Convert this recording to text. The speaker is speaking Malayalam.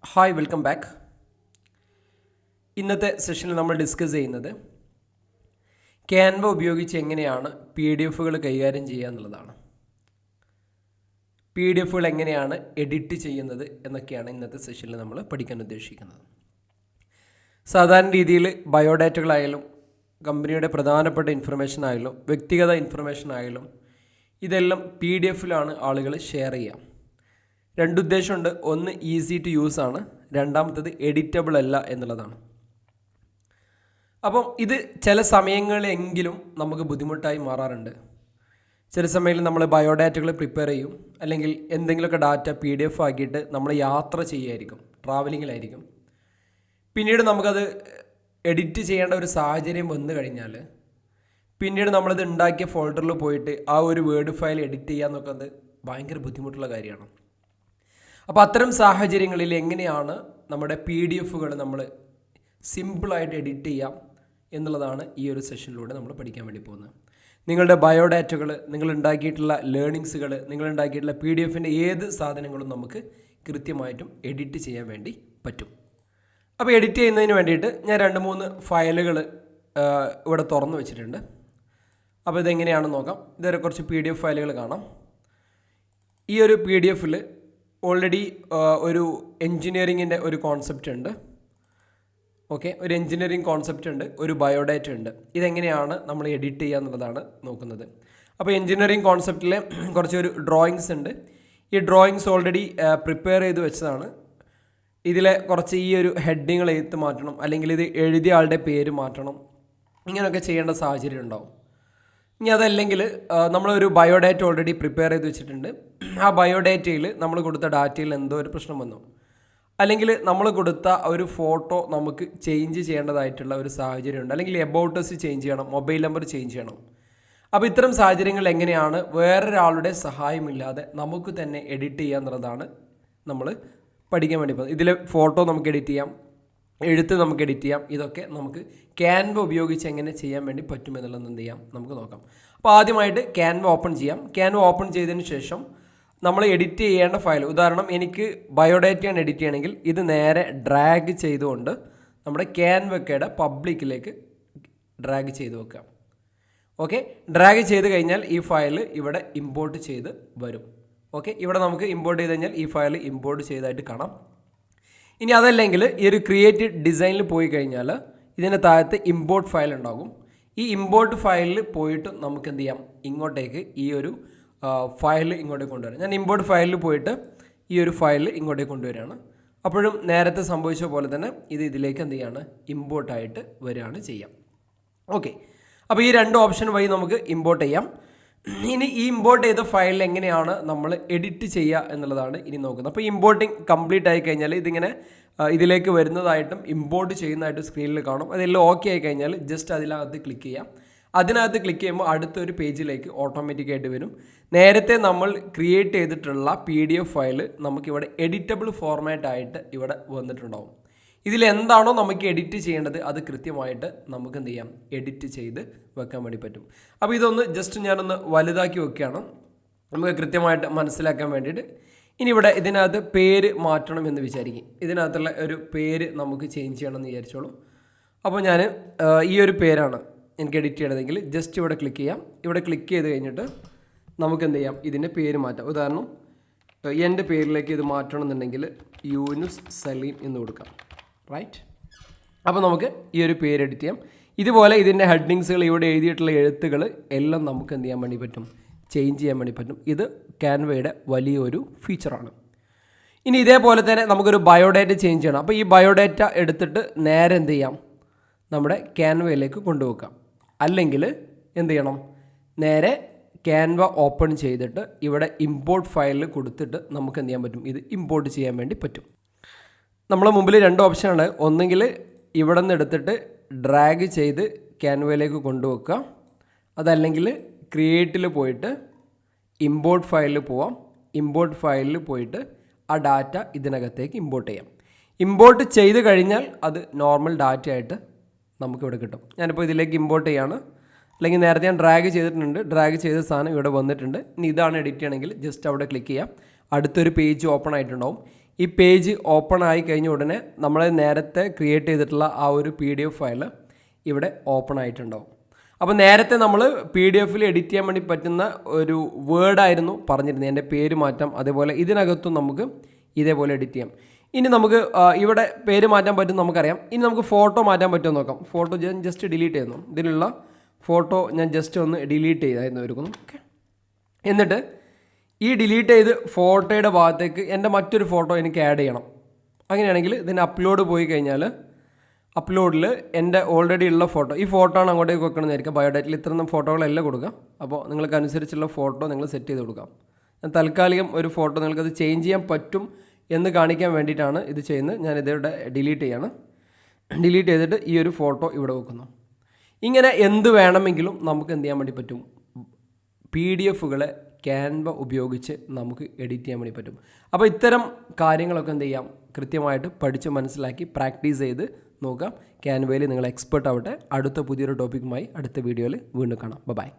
Hi welcome back. ഇന്നത്തെ സെഷനിൽ നമ്മൾ ഡിസ്കസ് ചെയ്യുന്നത് ക്യാൻവ ഉപയോഗിച്ച് എങ്ങനെയാണ് PDF കൈകാര്യം ചെയ്യുക എന്നുള്ളതാണ്. PDF എങ്ങനെയാണ് എഡിറ്റ് ചെയ്യുന്നത് എന്നൊക്കെയാണ് ഇന്നത്തെ സെഷനിൽ നമ്മൾ പഠിക്കാൻ ഉദ്ദേശിക്കുന്നത്. സാധാരണ രീതിയിൽ ബയോഡാറ്റകളായാലും കമ്പനിയുടെ പ്രധാനപ്പെട്ട ഇൻഫർമേഷൻ ആയാലും വ്യക്തിഗത ഇൻഫർമേഷൻ ആയാലും ഇതെല്ലാം PDF ആളുകൾ ഷെയർ ചെയ്യുക. രണ്ട് ഉദ്ദേശമുണ്ട്. ഒന്ന് ഈസി ടു യൂസ് ആണ്, രണ്ടാമത്തത് എഡിറ്റബിൾ അല്ല എന്നുള്ളതാണ്. അപ്പം ഇത് ചില സമയങ്ങളിലെങ്കിലും നമുക്ക് ബുദ്ധിമുട്ടായി മാറാറുണ്ട്. ചില സമയങ്ങളിൽ നമ്മൾ ബയോഡാറ്റകൾ പ്രിപ്പയർ ചെയ്യും, അല്ലെങ്കിൽ എന്തെങ്കിലുമൊക്കെ ഡാറ്റ PDF ആക്കിയിട്ട് നമ്മൾ യാത്ര ചെയ്യുമായിരിക്കും, ട്രാവലിങ്ങിലായിരിക്കും. പിന്നീട് നമുക്കത് എഡിറ്റ് ചെയ്യേണ്ട ഒരു സാഹചര്യം വന്നു കഴിഞ്ഞാൽ പിന്നീട് നമ്മളത് ഉണ്ടാക്കിയ ഫോൾഡറിൽ പോയിട്ട് ആ ഒരു വേർഡ് ഫയൽ എഡിറ്റ് ചെയ്യുക എന്നൊക്കെ ഭയങ്കര ബുദ്ധിമുട്ടുള്ള കാര്യമാണ്. അപ്പോൾ അത്തരം സാഹചര്യങ്ങളിൽ എങ്ങനെയാണ് നമ്മുടെ PDF നമ്മൾ സിമ്പിളായിട്ട് എഡിറ്റ് ചെയ്യാം എന്നുള്ളതാണ് ഈ ഒരു സെഷനിലൂടെ നമ്മൾ പഠിക്കാൻ വേണ്ടി പോകുന്നത്. നിങ്ങളുടെ ബയോഡാറ്റകൾ, നിങ്ങൾ ഉണ്ടാക്കിയിട്ടുള്ള ലേണിങ്സുകൾ, നിങ്ങൾ ഉണ്ടാക്കിയിട്ടുള്ള PDF ഏത് സാധനങ്ങളും നമുക്ക് കൃത്യമായിട്ടും എഡിറ്റ് ചെയ്യാൻ വേണ്ടി പറ്റും. അപ്പോൾ എഡിറ്റ് ചെയ്യുന്നതിന് വേണ്ടിയിട്ട് ഞാൻ 2-3 ഫയലുകൾ ഇവിടെ തുറന്നു വെച്ചിട്ടുണ്ട്. അപ്പോൾ ഇതെങ്ങനെയാണെന്ന് നോക്കാം. ഇതുവരെ കുറച്ച് PDF ഫയലുകൾ കാണാം. ഈ ഒരു PDF ഓൾറെഡി ഒരു എൻജിനീയറിങ്ങിൻ്റെ ഒരു കോൺസെപ്റ്റ് ഉണ്ട്. ഓക്കെ, ഒരു എൻജിനീയറിങ് കോൺസെപ്റ്റ് ഉണ്ട്, ഒരു ബയോഡാറ്റ ഉണ്ട്. ഇതെങ്ങനെയാണ് നമ്മൾ എഡിറ്റ് ചെയ്യുക എന്നുള്ളതാണ് നോക്കുന്നത്. അപ്പോൾ എൻജിനീയറിങ് കോൺസെപ്റ്റിൽ കുറച്ചൊരു ഡ്രോയിങ്സ് ഉണ്ട്. ഈ ഡ്രോയിങ്സ് ഓൾറെഡി പ്രിപ്പയർ ചെയ്ത് വെച്ചതാണ്. ഇതിലെ കുറച്ച് ഈ ഒരു ഹെഡിങ്ങൾ എഴുത്ത് മാറ്റണം, അല്ലെങ്കിൽ ഇത് എഴുതിയ ആളുടെ പേര് മാറ്റണം, ഇങ്ങനെയൊക്കെ ചെയ്യേണ്ട സാഹചര്യം ഉണ്ടാവും. ഇനി അതല്ലെങ്കിൽ നമ്മളൊരു ബയോഡാറ്റ ഓൾറെഡി പ്രിപ്പയർ ചെയ്ത് വെച്ചിട്ടുണ്ട്. ആ ബയോഡാറ്റയിൽ നമ്മൾ കൊടുത്ത ഡാറ്റയിൽ എന്തോ ഒരു പ്രശ്നം വന്നു, അല്ലെങ്കിൽ നമ്മൾ കൊടുത്ത ഒരു ഫോട്ടോ നമുക്ക് ചേഞ്ച് ചെയ്യേണ്ടതായിട്ടുള്ള ഒരു സാഹചര്യമുണ്ട്, അല്ലെങ്കിൽ എബൌട്ട് അസ് ചേഞ്ച് ചെയ്യണം, മൊബൈൽ നമ്പർ ചേഞ്ച് ചെയ്യണം. അപ്പോൾ ഇത്തരം സാഹചര്യങ്ങൾ എങ്ങനെയാണ് വേറൊരാളുടെ സഹായമില്ലാതെ നമുക്ക് തന്നെ എഡിറ്റ് ചെയ്യുക എന്നുള്ളതാണ് നമ്മൾ പഠിക്കാൻ വേണ്ടി പോകുന്നത്. ഇതിൽ ഫോട്ടോ നമുക്ക് എഡിറ്റ് ചെയ്യാം, എഴുത്ത് നമുക്ക് എഡിറ്റ് ചെയ്യാം. ഇതൊക്കെ നമുക്ക് ക്യാൻവ ഉപയോഗിച്ച് എങ്ങനെ ചെയ്യാൻ വേണ്ടി പറ്റുമെന്നുള്ളത് എന്ത് ചെയ്യാം, നമുക്ക് നോക്കാം. അപ്പോൾ ആദ്യമായിട്ട് ക്യാൻവ ഓപ്പൺ ചെയ്യാം. ക്യാൻവ ഓപ്പൺ ചെയ്തതിന് ശേഷം നമ്മൾ എഡിറ്റ് ചെയ്യേണ്ട ഫയൽ, ഉദാഹരണം എനിക്ക് ബയോഡാറ്റയാണ് എഡിറ്റ് ചെയ്യണമെങ്കിൽ ഇത് നേരെ ഡ്രാഗ് ചെയ്തുകൊണ്ട് നമ്മുടെ ക്യാൻവക്കയുടെ പബ്ലിക്കിലേക്ക് ഡ്രാഗ് ചെയ്ത് വെക്കാം. ഓക്കെ, ഡ്രാഗ് ചെയ്ത് കഴിഞ്ഞാൽ ഈ ഫയൽ ഇവിടെ ഇമ്പോർട്ട് ചെയ്ത് വരും. ഓക്കെ, ഇവിടെ നമുക്ക് ഇമ്പോർട്ട് ചെയ്ത് കഴിഞ്ഞാൽ ഈ ഫയൽ ഇമ്പോർട്ട് ചെയ്തതായിട്ട് കാണാം. ഇനി അതല്ലെങ്കിൽ ഈ ഒരു ക്രിയേറ്റ് ഡിസൈനിൽ പോയി കഴിഞ്ഞാൽ ഇതിൻ്റെ താഴത്ത് ഇമ്പോർട്ട് ഫയൽ ഉണ്ടാകും. ഈ ഇമ്പോർട്ട് ഫയലിൽ പോയിട്ട് നമുക്ക് എന്ത് ചെയ്യാം, ഇങ്ങോട്ടേക്ക് ഈ ഒരു ഫയൽ ഇങ്ങോട്ടേക്ക് കൊണ്ടുവരാം. ഞാൻ ഇമ്പോർട്ട് ഫയലിൽ പോയിട്ട് ഈ ഒരു ഫയൽ ഇങ്ങോട്ടേക്ക് കൊണ്ടുവരികയാണ്. അപ്പോഴും നേരത്തെ സംഭവിച്ച പോലെ തന്നെ ഇത് ഇതിലേക്ക് എന്ത് ചെയ്യാണ്, ഇമ്പോർട്ടായിട്ട് വരികയാണ് ചെയ്യാം. ഓക്കെ, അപ്പോൾ ഈ 2 ഓപ്ഷൻ വഴി നമുക്ക് ഇമ്പോർട്ട് ചെയ്യാം. ഇനി ഈ ഇമ്പോർട്ട് ചെയ്ത ഫയലിൽ എങ്ങനെയാണ് നമ്മൾ എഡിറ്റ് ചെയ്യുക എന്നുള്ളതാണ് ഇനി നോക്കുന്നത്. അപ്പോൾ ഇമ്പോർട്ടിങ് കംപ്ലീറ്റ് ആയി കഴിഞ്ഞാൽ ഇതിങ്ങനെ ഇതിലേക്ക് വരുന്നതായിട്ടും ഇമ്പോർട്ട് ചെയ്യുന്നതായിട്ടും സ്ക്രീനിൽ കാണും. അതെല്ലാം ഓക്കെ ആയി കഴിഞ്ഞാൽ ജസ്റ്റ് അതിനകത്ത് ക്ലിക്ക് ചെയ്യാം. അതിനകത്ത് ക്ലിക്ക് ചെയ്യുമ്പോൾ അടുത്തൊരു പേജിലേക്ക് ഓട്ടോമാറ്റിക്കായിട്ട് വരും. നേരത്തെ നമ്മൾ ക്രിയേറ്റ് ചെയ്തിട്ടുള്ള PDF ഫയൽ നമുക്കിവിടെ എഡിറ്റബിൾ ഫോർമാറ്റ് ആയിട്ട് ഇവിടെ വന്നിട്ടുണ്ടാവും. ഇതിലെന്താണോ നമുക്ക് എഡിറ്റ് ചെയ്യേണ്ടത് അത് കൃത്യമായിട്ട് നമുക്ക് എന്ത് ചെയ്യാം, എഡിറ്റ് ചെയ്ത് വെക്കാൻ വേണ്ടി പറ്റും. അപ്പോൾ ഇതൊന്ന് ജസ്റ്റ് ഞാനൊന്ന് വലുതാക്കി വെക്കുകയാണ് നമുക്ക് കൃത്യമായിട്ട് മനസ്സിലാക്കാൻ വേണ്ടിയിട്ട്. ഇനി ഇവിടെ ഇതിനകത്ത് പേര് മാറ്റണം എന്ന് വിചാരിക്കും. ഇതിനകത്തുള്ള ഒരു പേര് നമുക്ക് ചേഞ്ച് ചെയ്യണമെന്ന് വിചാരിച്ചോളൂ. അപ്പോൾ ഞാൻ ഈ ഒരു പേരാണ് എനിക്ക് എഡിറ്റ് ചെയ്യണമെങ്കിൽ ജസ്റ്റ് ഇവിടെ ക്ലിക്ക് ചെയ്യാം. ഇവിടെ ക്ലിക്ക് ചെയ്ത് കഴിഞ്ഞിട്ട് നമുക്ക് എന്ത് ചെയ്യാം, ഇതിൻ്റെ പേര് മാറ്റാം. ഉദാഹരണം എൻ്റെ പേരിലേക്ക് ഇത് മാറ്റണം എന്നുണ്ടെങ്കിൽ യൂനുസ് സലീം എന്ന് കൊടുക്കാം. റൈറ്റ്, അപ്പോൾ നമുക്ക് ഈ ഒരു പേര് എഡിറ്റ് ചെയ്യാം. ഇതുപോലെ ഇതിൻ്റെ ഹെഡിങ്സുകൾ, ഇവിടെ എഴുതിയിട്ടുള്ള എഴുത്തുകൾ എല്ലാം നമുക്ക് എന്ത് ചെയ്യാൻ വേണ്ടി പറ്റും, ചേഞ്ച് ചെയ്യാൻ വേണ്ടി പറ്റും. ഇത് ക്യാൻവയുടെ വലിയൊരു ഫീച്ചറാണ്. ഇനി ഇതേപോലെ തന്നെ നമുക്കൊരു ബയോഡാറ്റ ചേഞ്ച് ചെയ്യണം. അപ്പോൾ ഈ ബയോഡാറ്റ എടുത്തിട്ട് നേരെ എന്ത് ചെയ്യാം, നമ്മുടെ ക്യാൻവയിലേക്ക് കൊണ്ടുവെക്കാം. അല്ലെങ്കിൽ എന്ത് ചെയ്യണം, നേരെ ക്യാൻവ ഓപ്പൺ ചെയ്തിട്ട് ഇവിടെ ഇമ്പോർട്ട് ഫയലിൽ കൊടുത്തിട്ട് നമുക്ക് എന്ത് ചെയ്യാൻ പറ്റും, ഇത് ഇമ്പോർട്ട് ചെയ്യാൻ വേണ്ടി പറ്റും. നമ്മളെ മുമ്പിൽ 2 ഓപ്ഷനാണ്. ഒന്നെങ്കിൽ ഇവിടെ നിന്ന് എടുത്തിട്ട് ഡ്രാഗ് ചെയ്ത് ക്യാൻവയിലേക്ക് കൊണ്ടുവെക്കുക, അതല്ലെങ്കിൽ ക്രിയേറ്റിൽ പോയിട്ട് ഇമ്പോർട്ട് ഫയലിൽ പോവാം. ഇമ്പോർട്ട് ഫയലിൽ പോയിട്ട് ആ ഡാറ്റ ഇതിനകത്തേക്ക് ഇമ്പോർട്ട് ചെയ്യാം. ഇമ്പോർട്ട് ചെയ്ത് കഴിഞ്ഞാൽ അത് നോർമൽ ഡാറ്റ ആയിട്ട് നമുക്കിവിടെ കിട്ടും. ഞാനിപ്പോൾ ഇതിലേക്ക് ഇമ്പോർട്ട് ചെയ്യാണ്. അല്ലെങ്കിൽ നേരത്തെ ഞാൻ ഡ്രാഗ് ചെയ്തിട്ടുണ്ട്, ഡ്രാഗ് ചെയ്ത സാധനം ഇവിടെ വന്നിട്ടുണ്ട്. ഇനി ഇതാണ് എഡിറ്റ് ചെയ്യണമെങ്കിൽ ജസ്റ്റ് അവിടെ ക്ലിക്ക് ചെയ്യാം. അടുത്തൊരു പേജ് ഓപ്പൺ ആയിട്ടുണ്ടാവും. ഈ പേജ് ഓപ്പൺ ആയി കഴിഞ്ഞ ഉടനെ നമ്മൾ നേരത്തെ ക്രിയേറ്റ് ചെയ്തിട്ടുള്ള ആ ഒരു PDF ഫയൽ ഇവിടെ ഓപ്പൺ ആയിട്ടുണ്ടാവും. അപ്പോൾ നേരത്തെ നമ്മൾ PDF എഡിറ്റ് ചെയ്യാൻ വേണ്ടി പറ്റുന്ന ഒരു വേർഡായിരുന്നു പറഞ്ഞിരുന്നത്, എൻ്റെ പേര് മാറ്റാം. അതേപോലെ ഇതിനകത്തും നമുക്ക് ഇതേപോലെ എഡിറ്റ് ചെയ്യാം. ഇനി നമുക്ക് ഇവിടെ പേര് മാറ്റാൻ പറ്റും നമുക്കറിയാം. ഇനി നമുക്ക് ഫോട്ടോ മാറ്റാൻ പറ്റുമോ നോക്കാം. ഫോട്ടോ ഞാൻ ജസ്റ്റ് ഡിലീറ്റ് ചെയ്യുന്നു. ഇതിലുള്ള ഫോട്ടോ ഞാൻ ജസ്റ്റ് ഒന്ന് ഡിലീറ്റ് ചെയ്തായിരുന്നു എടുക്കുന്നു. ഓക്കെ, എന്നിട്ട് ഈ ഡിലീറ്റ് ചെയ്ത് ഫോട്ടോയുടെ ഭാഗത്തേക്ക് എൻ്റെ മറ്റൊരു ഫോട്ടോ എനിക്ക് ആഡ് ചെയ്യണം. അങ്ങനെയാണെങ്കിൽ ഇതിൻ്റെ അപ്ലോഡ് പോയി കഴിഞ്ഞാൽ അപ്ലോഡിൽ എൻ്റെ ഓൾറെഡി ഉള്ള ഫോട്ടോ, ഈ ഫോട്ടോ ആണ് അങ്ങോട്ടേക്ക് വെക്കണമെന്നായിരിക്കും. ബയോഡാറ്റയിൽ ഇത്രയും ഫോട്ടോകളെല്ലാം കൊടുക്കുക. അപ്പോൾ നിങ്ങൾക്ക് അനുസരിച്ചുള്ള ഫോട്ടോ നിങ്ങൾ സെറ്റ് ചെയ്ത് കൊടുക്കാം. ഞാൻ താൽക്കാലികം ഒരു ഫോട്ടോ നിങ്ങൾക്കത് ചേഞ്ച് ചെയ്യാൻ പറ്റും എന്ന് കാണിക്കാൻ വേണ്ടിയിട്ടാണ് ഇത് ചെയ്യുന്നത്. ഞാൻ ഇതിവിടെ ഡിലീറ്റ് ചെയ്യാണ്. ഡിലീറ്റ് ചെയ്തിട്ട് ഈ ഒരു ഫോട്ടോ ഇവിടെ വെക്കുന്നു. ഇങ്ങനെ എന്ത് വേണമെങ്കിലും നമുക്ക് എന്ത് ചെയ്യാൻ വേണ്ടി പറ്റും, PDFകളെ ക്യാൻവ ഉപയോഗിച്ച് നമുക്ക് എഡിറ്റ് ചെയ്യാൻ വേണ്ടി പറ്റും. അപ്പോൾ ഇത്തരം കാര്യങ്ങളൊക്കെ എന്ത് ചെയ്യാം, കൃത്യമായിട്ട് പഠിച്ച് മനസ്സിലാക്കി പ്രാക്ടീസ് ചെയ്ത് നോക്കാം. ക്യാൻവയിൽ നിങ്ങൾ എക്സ്പെർട്ട് ആവട്ടെ. അടുത്ത പുതിയൊരു ടോപ്പിക്കുമായി അടുത്ത വീഡിയോയിൽ വീണ്ടും കാണാം. ബൈ.